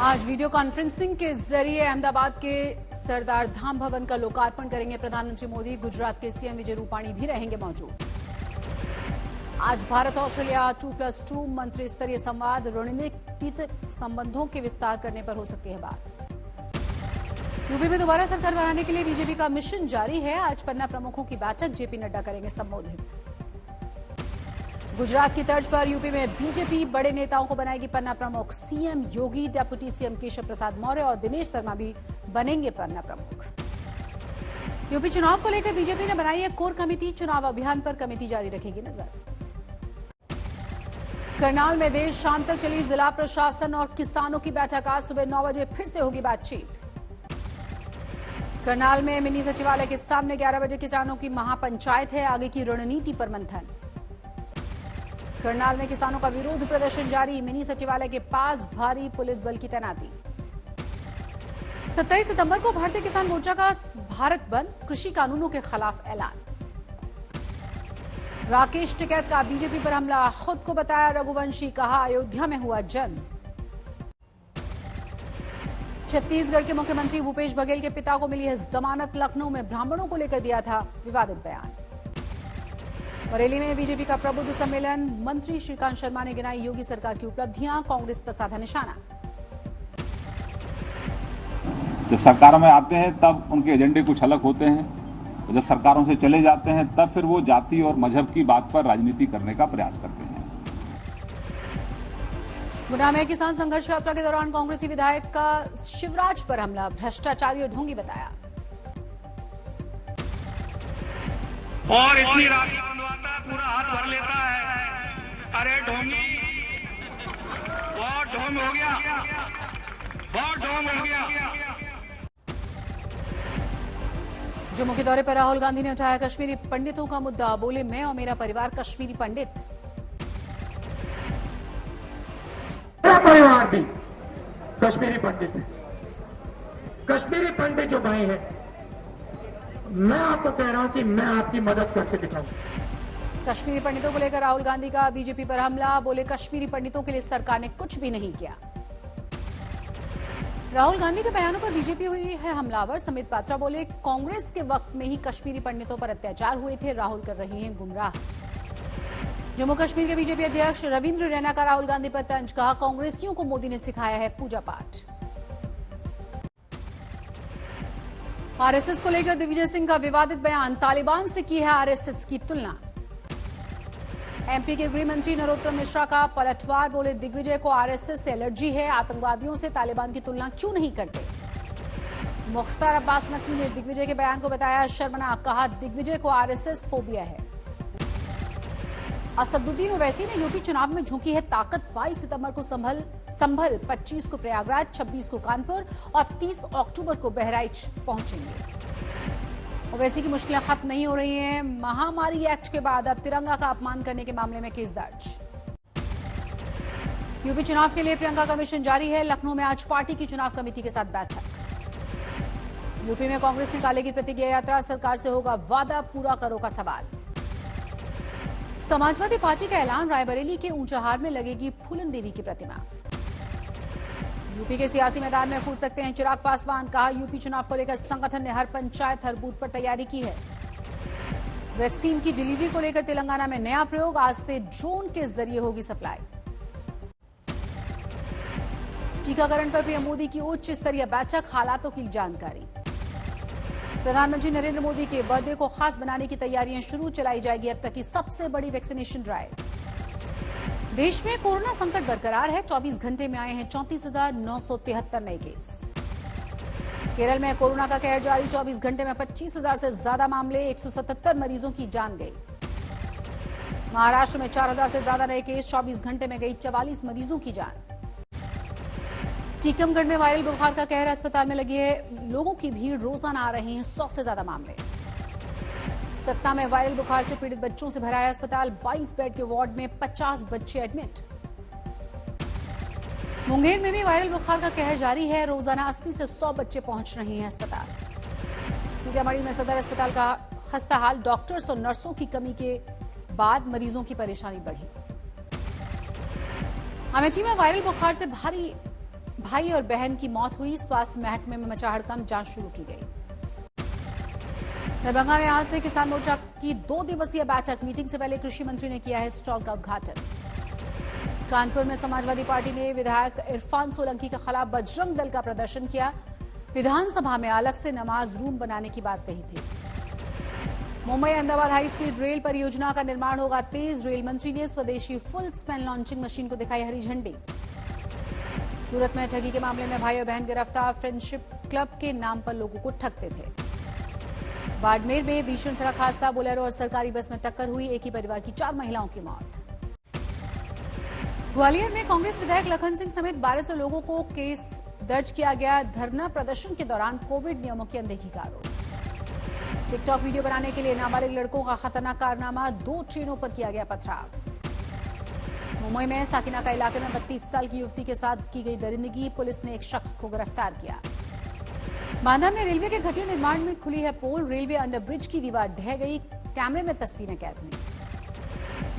आज video conferencing के जरिए अहमदाबाद के सरदार धाम भवन का लोकार्पण करेंगे प्रधानमंत्री मोदी। गुजरात के सीएम विजय रूपाणी भी रहेंगे मौजूद। आज भारत ऑस्ट्रेलिया 2+2 मंत्री स्तरीय संवाद, रणनीतिक संबंधों के विस्तार करने पर हो सकती है बात। यूपी में दोबारा सरकार बनाने के लिए बीजेपी का मिशन जारी है। आज पन्ना प्रमुखों की बैठक, जेपी नड्डा करेंगे संबोधित। गुजरात की तर्ज पर यूपी में बीजेपी बड़े नेताओं को बनाएगी पन्ना प्रमुख। सीएम योगी, डेप्यूटी सीएम केशव प्रसाद मौर्य और दिनेश शर्मा भी बनेंगे पन्ना प्रमुख। यूपी चुनाव को लेकर बीजेपी ने बनाई है कोर कमेटी। चुनाव अभियान पर कमेटी जारी रखेगी नजर। करनाल में देर शाम तक चली जिला प्रशासन और किसानों की बैठक। आज सुबह 9 बजे फिर से होगी बातचीत। करनाल में मिनी सचिवालय के सामने 11 बजे किसानों की महापंचायत है। आगे की रणनीति पर मंथन। करनाल में किसानों का विरोध प्रदर्शन जारी। मिनी सचिवालय के पास भारी पुलिस बल की तैनाती। 27 सितंबर को भारतीय किसान मोर्चा का भारत बंद, कृषि कानूनों के खिलाफ ऐलान। राकेश टिकैत का बीजेपी पर हमला, खुद को बताया रघुवंशी, कहा अयोध्या में हुआ जन्म। छत्तीसगढ़ के मुख्यमंत्री भूपेश बघेल के पिता को मिली है जमानत। लखनऊ में ब्राह्मणों को लेकर दिया था विवादित बयान। बरेली में बीजेपी का प्रबुद्ध सम्मेलन, मंत्री श्रीकांत शर्मा ने गिनाई योगी सरकार की उपलब्धियां, कांग्रेस पर साधा निशाना। जब सरकारों में आते हैं तब उनके एजेंडे कुछ अलग होते हैं, और जब सरकारों से चले जाते हैं तब फिर वो जाति और मजहब की बात पर राजनीति करने का प्रयास करते हैं। गुना में किसान संघर्ष यात्रा के दौरान कांग्रेसी विधायक का शिवराज पर हमला, भ्रष्टाचारी और ढोंगी बताया। और इतनी राशि बंधवाता है, पूरा हाथ भर लेता है। अरे ढोंगी, बहुत ढोंग हो गया, बहुत ढोंग हो गया। जम्मू के दौरे पर राहुल गांधी ने उठाया कश्मीरी पंडितों का मुद्दा। बोले, मैं और मेरा परिवार कश्मीरी पंडित। मेरा परिवार भी कश्मीरी पंडित है। कश्मीरी पंडित जो भाई है, मैं आपको कह रहा हूं कि मैं आपकी मदद करके दिखाऊंगा। कश्मीरी पंडितों को लेकर राहुल गांधी का बीजेपी पर हमला। बोले, कश्मीरी पंडितों के लिए सरकार ने कुछ भी नहीं किया। राहुल गांधी के बयानों पर बीजेपी हुई है हमलावर। समित पात्रा बोले, कांग्रेस के वक्त में ही कश्मीरी पंडितों पर अत्याचार हुए थे। राहुल कर रहे हैं गुमराह। जम्मू कश्मीर के बीजेपी अध्यक्ष रविंद्र रैना का राहुल गांधी पर तंज, कहा कांग्रेसियों को मोदी ने सिखाया है पूजा पाठ। आरएसएस को लेकर दिग्विजय सिंह का विवादित बयान, तालिबान से की है आरएसएस की तुलना। एमपी के गृह मंत्री नरोत्तम मिश्रा का पलटवार। बोले, दिग्विजय को आरएसएस से एलर्जी है, आतंकवादियों से तालिबान की तुलना क्यों नहीं करते। मुख्तार अब्बास नकवी ने दिग्विजय के बयान को बताया शर्मनाक, कहा दिग्विजय को आरएसएस फोबिया है। असदुद्दीन ओवैसी ने यूपी चुनाव में झोंकी है ताकत। 22 सितंबर को संभल, 25 को प्रयागराज, 26 को कानपुर और 30 अक्टूबर को बहराइच पहुंचेंगे। ओवैसी की मुश्किलें खत्म नहीं हो रही हैं। महामारी एक्ट के बाद अब तिरंगा का अपमान करने के मामले में केस दर्ज। यूपी चुनाव के लिए प्रियंका का मिशन जारी है। लखनऊ में आज पार्टी की चुनाव कमेटी के साथ बैठक। यूपी में कांग्रेस निकालेगी प्रतिज्ञा यात्रा, सरकार से होगा वादा पूरा करो का सवाल। समाजवादी पार्टी का ऐलान, रायबरेली के ऊंचाहार में लगेगी फूलन देवी की प्रतिमा। यूपी के सियासी मैदान में कूद सकते हैं चिराग पासवान, कहा यूपी चुनाव को लेकर संगठन ने हर पंचायत हर बूथ पर तैयारी की है। वैक्सीन की डिलीवरी को लेकर तेलंगाना में नया प्रयोग, आज से ड्रोन के जरिए होगी सप्लाई। टीकाकरण पर पीएम मोदी की उच्च स्तरीय बैठक, हालातों की जानकारी। प्रधानमंत्री नरेंद्र मोदी के बर्थडे को खास बनाने की तैयारियां शुरू, चलाई जाएगी अब तक की सबसे बड़ी वैक्सीनेशन ड्राइव। देश में कोरोना संकट बरकरार है। 24 घंटे में आए हैं 34,973 नए केस। केरल में कोरोना का कहर जारी, 24 घंटे में 25,000 से ज्यादा मामले, 177 मरीजों की जान गई। महाराष्ट्र में 4,000 से ज्यादा नए केस, 24 घंटे में गई 44 मरीजों की जान। टीकमगढ़ में वायरल बुखार का कहर, अस्पताल में लगी है लोगों की भीड़, रोजाना आ रहे हैं 100 से ज्यादा मामले। सतना में वायरल बुखार से पीड़ित बच्चों से भरा है अस्पताल, 22 बेड के वार्ड में 50 बच्चे एडमिट। मुंगेर में भी वायरल बुखार का कहर जारी है, रोजाना 80 से 100 बच्चे पहुंच रहे हैं अस्पताल। सीतामढ़ी में सदर अस्पताल का खस्ता हाल, डॉक्टर्स और नर्सों की कमी के बाद मरीजों की परेशानी बढ़ी। अमेठी में वायरल बुखार से भारी भाई और बहन की मौत हुई। स्वास्थ्य महकमे में मचा हड़कंप, जांच शुरू की गई। दरभंगा में आज से किसान मोर्चा की 2 दिवसीय बैठक। मीटिंग से पहले कृषि मंत्री ने किया है स्टॉल का उद्घाटन। कानपुर में समाजवादी पार्टी ने विधायक इरफान सोलंकी के खिलाफ बजरंग दल का प्रदर्शन किया। विधानसभा में अलग से नमाज रूम बनाने की बात कही थी। Mumbai Ahmedabad high speed rail परियोजना का निर्माण होगा तेज। रेल मंत्री ने स्वदेशी फुल स्पैन लॉन्चिंग मशीन को दिखाई हरी झंडी। सूरत में ठगी के मामले में भाई और बहन गिरफ्तार। फ्रेंडशिप क्लब के नाम पर लोगों को ठगते थे। बाड़मेर में भीषण सड़क हादसा, बोलेरो और सरकारी बस में टक्कर हुई। एक ही परिवार की 4 महिलाओं की मौत। ग्वालियर में कांग्रेस विधायक लखन सिंह समेत 1200 लोगों को केस दर्ज किया गया। धरना प्रदर्शन के दौरान कोविड नियमों की अनदेखी का आरोप। टिकटॉक वीडियो बनाने के लिए नाबालिग लड़कों का खतरनाक कारनामा, 2 ट्रेनों पर किया गया पथराव। मुंबई में साकिना का इलाके में 32 साल की युवती के साथ की गई दरिंदगी, पुलिस ने एक शख्स को गिरफ्तार किया। बांदा में रेलवे के घटिया निर्माण में खुली है पोल, रेलवे अंडरब्रिज की दीवार ढह गई, कैमरे में तस्वीरें कैद हुई।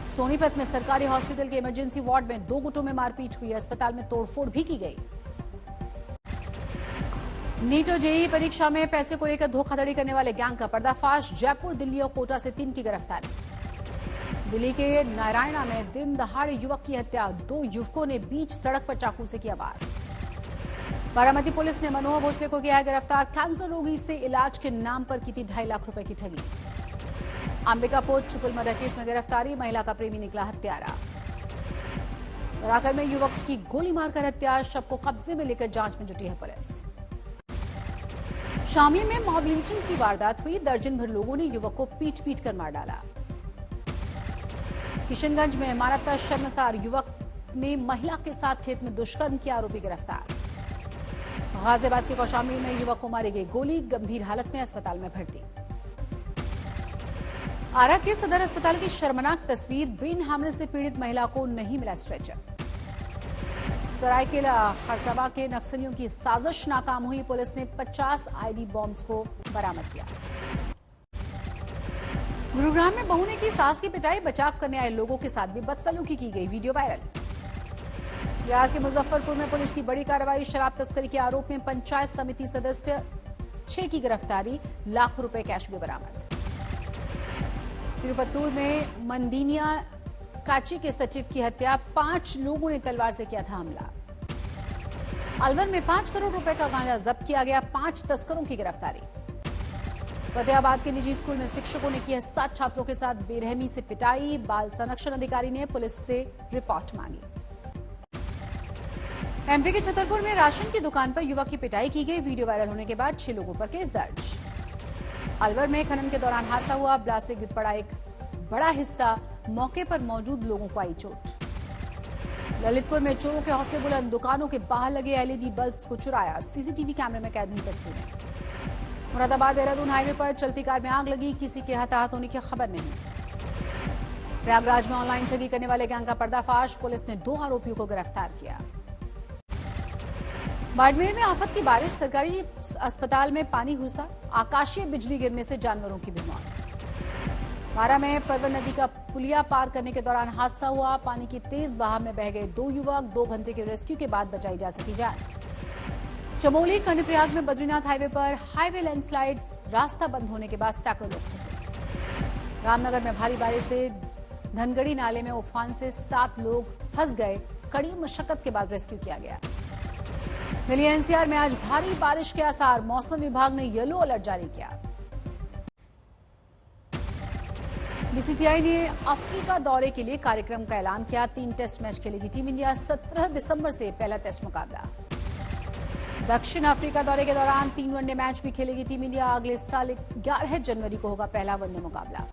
सोनीपत में सरकारी हॉस्पिटल के इमरजेंसी वार्ड में 2 गुटों में मारपीट हुई, अस्पताल में तोड़फोड़ भी की गई। नीट और जेईई परीक्षा में पैसे को लेकर धोखाधड़ी करने वाले गैंग का पर्दाफाश। जयपुर, दिल्ली और कोटा से 3 की गिरफ्तारी। दिल्ली के नारायणा में दिन दहाड़े युवक की हत्या, 2 युवकों ने बीच सड़क पर चाकू से किया वार। बारामती पुलिस ने मनोहर भोसले को किया गिरफ्तार। कैंसर रोगी से इलाज के नाम पर की थी 2.5 लाख रुपए की ठगी। अंबिकापुर ट्रिपल मर्डर केस में गिरफ्तारी, महिला का प्रेमी निकला हत्यारा। बराकर में युवक की गोली मारकर हत्या, शव को कब्जे में लेकर जांच में जुटी है पुलिस। शामली में मॉब लिंचिंग की वारदात हुई, दर्जन भर लोगों ने युवक को पीट पीट कर मार डाला। किशनगंज में मारता शर्मसार युवक ने महिला के साथ खेत में दुष्कर्म किया, आरोपी गिरफ्तार। गाजियाबाद के कौशाम्बी में युवक को मारी गई गोली, गंभीर हालत में अस्पताल में भर्ती। आरा के सदर अस्पताल की शर्मनाक तस्वीर, ब्रेन हैमरेज से पीड़ित महिला को नहीं मिला स्ट्रेचर। सरायकेला खरसावा के नक्सलियों की साजिश नाकाम हुई, पुलिस ने 50 आईडी बॉम्ब्स को बरामद किया। गुरुग्राम में बहू ने की सास की पिटाई, बचाव करने आए लोगों के साथ भी बदसलूकी की गई, वीडियो वायरल। बिहार के मुजफ्फरपुर में पुलिस की बड़ी कार्रवाई, शराब तस्करी के आरोप में पंचायत समिति सदस्य 6 की गिरफ्तारी, लाखों रुपए कैश भी बरामद। तिरुपत्तूर में मंदीनिया काची के सचिव की हत्या, 5 लोगों ने तलवार से किया था हमला। अलवर में 5 करोड़ रुपए का गांजा जब्त किया गया, 5 तस्करों की गिरफ्तारी। फतेहाबाद के निजी स्कूल में शिक्षकों ने की है 7 छात्रों के साथ बेरहमी से पिटाई, बाल संरक्षण अधिकारी ने पुलिस से रिपोर्ट मांगी। एमपी के छतरपुर में राशन की दुकान पर युवक की पिटाई की गई, वीडियो वायरल होने के बाद 6 लोगों पर केस दर्ज। अलवर में खनन के दौरान हादसा हुआ, ब्लास्ट से गिर पड़ा एक बड़ा हिस्सा, मौके पर मौजूद लोगों को आई चोट। ललितपुर में चोरों के हौसले बुलंद, दुकानों के बाहर लगे एलईडी बल्ब्स को चुराया, सीसीटीवी कैमरे में कैद हुई तस्वीरें। मुरादाबाद देहरादून हाईवे पर चलती कार में आग लगी, किसी के हताहत होने की खबर नहीं। प्रयागराज में ऑनलाइन ठगी करने वाले गैंग का पर्दाफाश, पुलिस ने 2 आरोपियों को गिरफ्तार किया। बाड़मेर में आफत की बारिश, सरकारी अस्पताल में पानी घुसा, आकाशीय बिजली गिरने से जानवरों की भी मौत। बारा में परवन नदी का पुलिया पार करने के दौरान हादसा हुआ, पानी की तेज बहाव में बह गए 2 युवक, 2 घंटे के रेस्क्यू के बाद बचाई जा सकी जान। चमोली कर्णप्रयाग में बद्रीनाथ हाईवे पर हाईवे लैंडस्लाइड, रास्ता बंद होने के बाद सैकड़ों लोग फंसे। रामनगर में भारी बारिश से धनगढ़ी नाले में उफान से 7 लोग फंस गए, कड़ी मशक्कत के बाद रेस्क्यू किया गया। दिल्ली एनसीआर में आज भारी बारिश के आसार, मौसम विभाग ने येलो अलर्ट जारी किया। बीसीसीआई ने अफ्रीका दौरे के लिए कार्यक्रम का ऐलान किया, 3 टेस्ट मैच खेलेगी टीम इंडिया, 17 दिसंबर से पहला टेस्ट मुकाबला। दक्षिण अफ्रीका दौरे के दौरान 3 वनडे मैच भी खेलेगी टीम इंडिया, अगले साल 11 जनवरी को होगा पहला वनडे मुकाबला।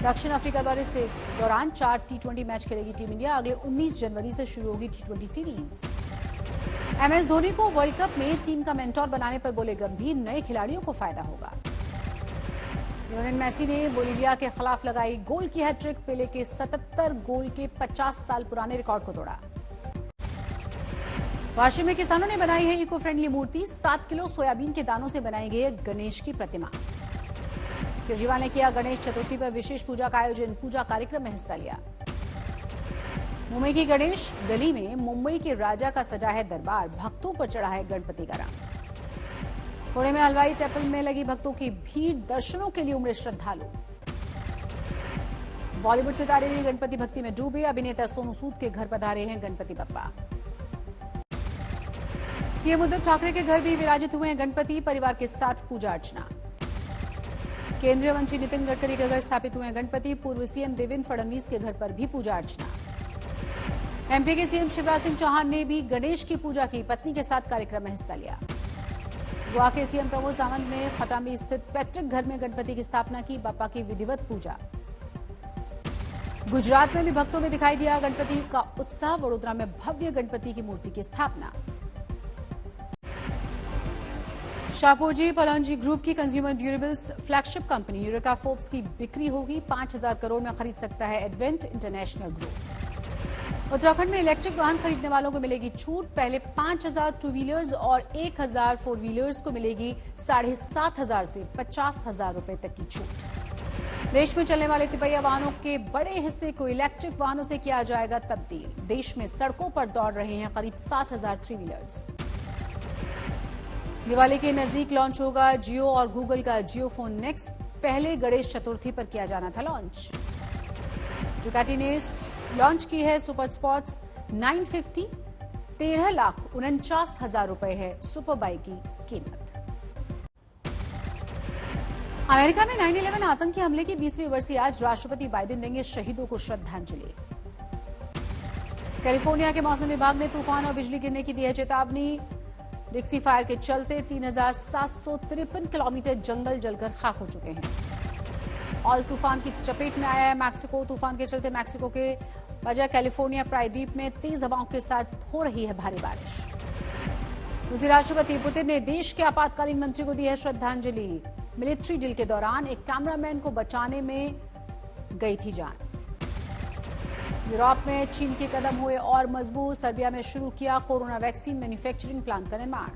दक्षिण अफ्रीका दौरे से दौरान 4 टी20 मैच खेलेगी टीम इंडिया, अगले 19 जनवरी से शुरू होगी टी20 सीरीज। एमएस धोनी को वर्ल्ड कप में टीम का मेंटोर बनाने पर बोले गंभीर, नए खिलाड़ियों को फायदा होगा। लियोनेल मेसी ने बोलीविया के खिलाफ लगाई गोल की हैट्रिक, पेले के 77 गोल के 50 साल पुराने रिकॉर्ड को तोड़ा। वाशी में किसानों ने बनाई है इको फ्रेंडली मूर्ति, 7 किलो सोयाबीन के दानों से बनाई गई गणेश की प्रतिमा। केजरीवाल ने किया गणेश चतुर्थी पर विशेष पूजा का आयोजन, पूजा कार्यक्रम में हिस्सा लिया। मुंबई की गणेश गली में मुंबई के राजा का सजा है दरबार, भक्तों पर चढ़ा है गणपति का रंग। पुणे में हलवाई टेम्पल में लगी भक्तों की भीड़, दर्शनों के लिए उमड़े श्रद्धालु। बॉलीवुड सितारे भी गणपति भक्ति में डूबे, अभिनेता सोनू सूद के घर पधारे हैं गणपति बप्पा। सीएम उद्धव ठाकरे के घर भी विराजित हुए हैं गणपति, परिवार के साथ पूजा अर्चना। केंद्रीय मंत्री नितिन गडकरी के घर स्थापित हुए हैं गणपति, पूर्व सीएम देवेंद्र फडणवीस के घर पर भी पूजा अर्चना। एमपी के सीएम शिवराज सिंह चौहान ने भी गणेश की पूजा की, पत्नी के साथ कार्यक्रम में हिस्सा लिया। गोवा के सीएम प्रमोद सावंत ने खटामी स्थित पैतृक घर में गणपति की स्थापना की, बप्पा की विधिवत पूजा। गुजरात में भी भक्तों में दिखाई दिया गणपति का उत्साह, वडोदरा में भव्य गणपति की मूर्ति की स्थापना। शाहपुरजी पलांजी ग्रुप की consumer durables flagship company eureka Forbes की बिक्री होगी, 5,000 करोड़ में खरीद सकता है एडवेंट इंटरनेशनल ग्रुप। उत्तराखंड में इलेक्ट्रिक वाहन खरीदने वालों को मिलेगी छूट, पहले 5,000 टू व्हीलर्स और 1,000 फोर व्हीलर्स को मिलेगी 7,500 से 50,000 रुपए तक की छूट। देश में चलने वाले तिपहिया वाहनों के बड़े हिस्से को इलेक्ट्रिक वाहनों से किया जाएगा तब्दील। देश में सड़कों पर दौड़ रहे हैं करीब 60,000 थ्री व्हीलर्स। दिवाली के नजदीक लॉन्च होगा जियो और गूगल का जियो फोन नेक्स्ट, पहले गणेश चतुर्थी पर किया जाना था लॉन्च। डुकाटी ने लॉन्च की है सुपर स्पोर्ट्स 950, 13,49,000 रुपए है सुपर बाइक की कीमत। अमेरिका में 9/11 आतंकी हमले की 20वीं वर्षी आज राष्ट्रपति बाइडेन देंगे शहीदों को श्रद्धांजलि। कैलिफोर्निया के मौसम विभाग ने तूफान और बिजली गिरने की दी है चेतावनी। डिक्सी फायर के चलते 3,753 किलोमीटर जंगल जलकर खाक हो चुके हैं। ऑल तूफान की चपेट में आया है मैक्सिको। तूफान के चलते मैक्सिको के वजह कैलिफोर्निया प्रायद्वीप में तेज हवाओं के साथ हो रही है भारी बारिश। रूसी राष्ट्रपति पुतिन ने देश के आपातकालीन मंत्री को दी है श्रद्धांजलि। मिलिट्री ड्रिल के दौरान एक कैमरामैन को बचाने में गई थी जान। यूरोप में चीन के कदम हुए और मजबूत, सर्बिया में शुरू किया कोरोना वैक्सीन मैन्युफैक्चरिंग प्लांट का निर्माण।